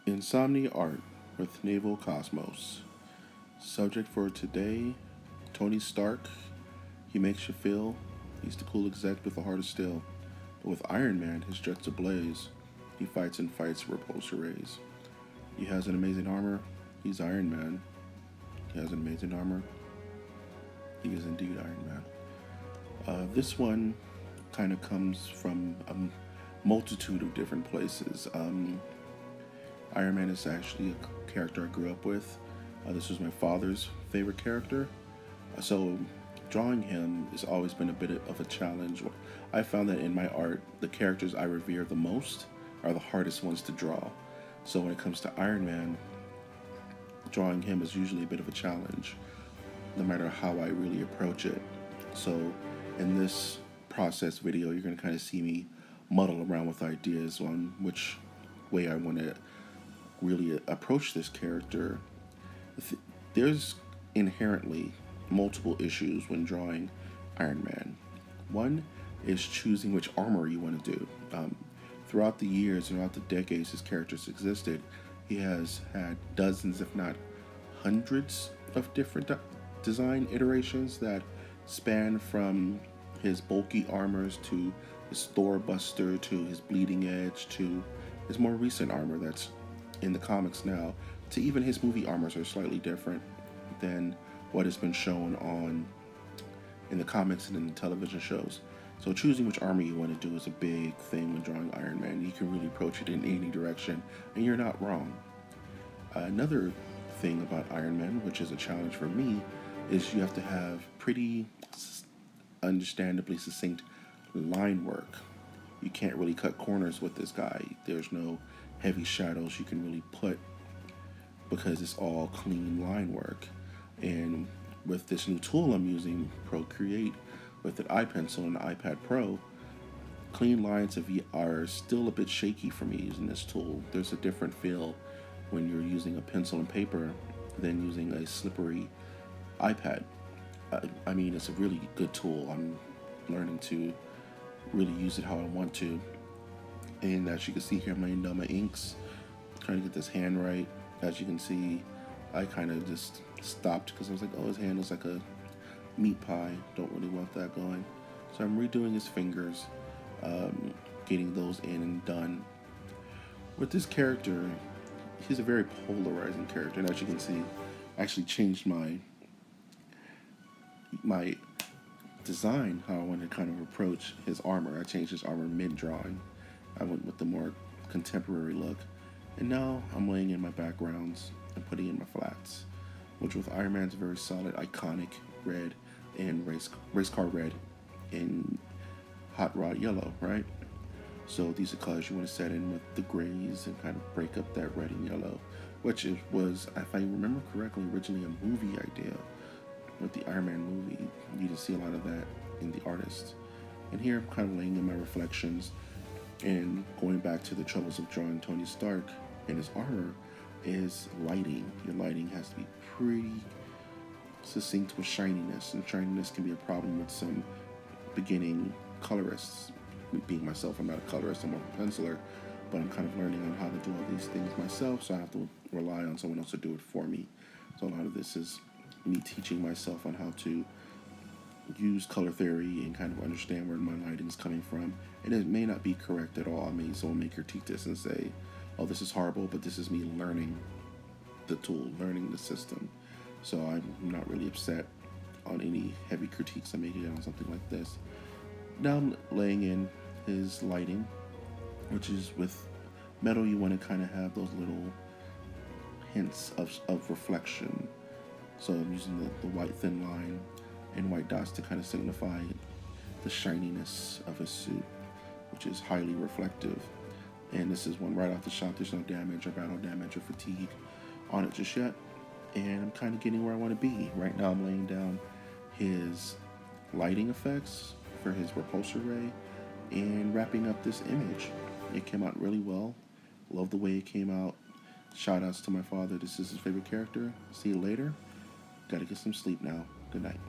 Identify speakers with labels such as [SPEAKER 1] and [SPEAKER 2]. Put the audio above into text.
[SPEAKER 1] Insomnia Art with Naval Cosmos. Subject for today: Tony Stark. He makes you feel he's the cool exec with the heart of steel. But with Iron Man, his jets ablaze. He fights and fights repulsor rays. He has an amazing armor. He's Iron Man. He has an amazing armor. He is indeed Iron Man. This one kind of comes from a multitude of different places. Iron Man is actually a character I grew up with. This was my father's favorite character. So drawing him has always been a bit of a challenge. I found that in my art, the characters I revere the most are the hardest ones to draw. So when it comes to Iron Man, drawing him is usually a bit of a challenge, no matter how I really approach it. So in this process video, you're going to kind of see me muddle around with ideas on which way I want to really approach this character. There's inherently multiple issues when drawing Iron Man. One is choosing which armor you want to do. Throughout the years, throughout the decades his characters existed, he has had dozens, if not hundreds, of different design iterations that span from his bulky armors to his Thor Buster to his Bleeding Edge to his more recent armor that's in the comics now, to even his movie armors are slightly different than what has been shown in the comics and in the television shows. So choosing which armor you want to do is a big thing when drawing Iron Man. You can really approach it in any direction, and you're not wrong. Another thing about Iron Man, which is a challenge for me, is you have to have pretty understandably succinct line work. You can't really cut corners with this guy. There's no heavy shadows you can really put because it's all clean line work. And with this new tool I'm using, Procreate, with the iPencil and the iPad Pro, clean lines are still a bit shaky for me using this tool. There's a different feel when you're using a pencil and paper than using a slippery iPad. I mean, it's a really good tool. I'm learning to really use it how I want to. And as you can see here, I'm laying down my inks, trying to get this hand right. As you can see, I kind of just stopped because I was like, oh, his hand looks like a meat pie. Don't really want that going. So I'm redoing his fingers, getting those in and done. With this character, he's a very polarizing character. And as you can see, I actually changed my design, how I want to kind of approach his armor. I changed his armor mid-drawing. I went with the more contemporary look. And now I'm laying in my backgrounds and putting in my flats, which with Iron Man's very solid, iconic red and race car red and hot rod yellow, right? So these are colors you want to set in with the grays and kind of break up that red and yellow, which was, if I remember correctly, originally a movie idea. With the Iron Man movie, you can see a lot of that in the artist. And here I'm kind of laying in my reflections and going back to the troubles of drawing Tony Stark and his armor is lighting. Your lighting has to be pretty succinct with shininess, and shininess can be a problem with some beginning colorists. Being myself, I'm not a colorist, I'm more of a penciler, but I'm kind of learning on how to do all these things myself, so I have to rely on someone else to do it for me. So a lot of this is me teaching myself on how to use color theory and kind of understand where my lighting is coming from. And it may not be correct at all. I mean, someone may critique this and say, oh, this is horrible, but this is me learning the tool, learning the system. So I'm not really upset on any heavy critiques I may get on something like this. Now I'm laying in his lighting, which is with metal, you want to kind of have those little hints of reflection. So I'm using the white thin line and white dots to kind of signify the shininess of his suit, which is highly reflective. And this is one right off the shot. There's no damage or battle damage or fatigue on it just yet. And I'm kind of getting where I want to be. Right now I'm laying down his lighting effects for his repulsor ray and wrapping up this image. It came out really well. Love the way it came out. Shout outs to my father. This is his favorite character. See you later. Gotta get some sleep now. Good night.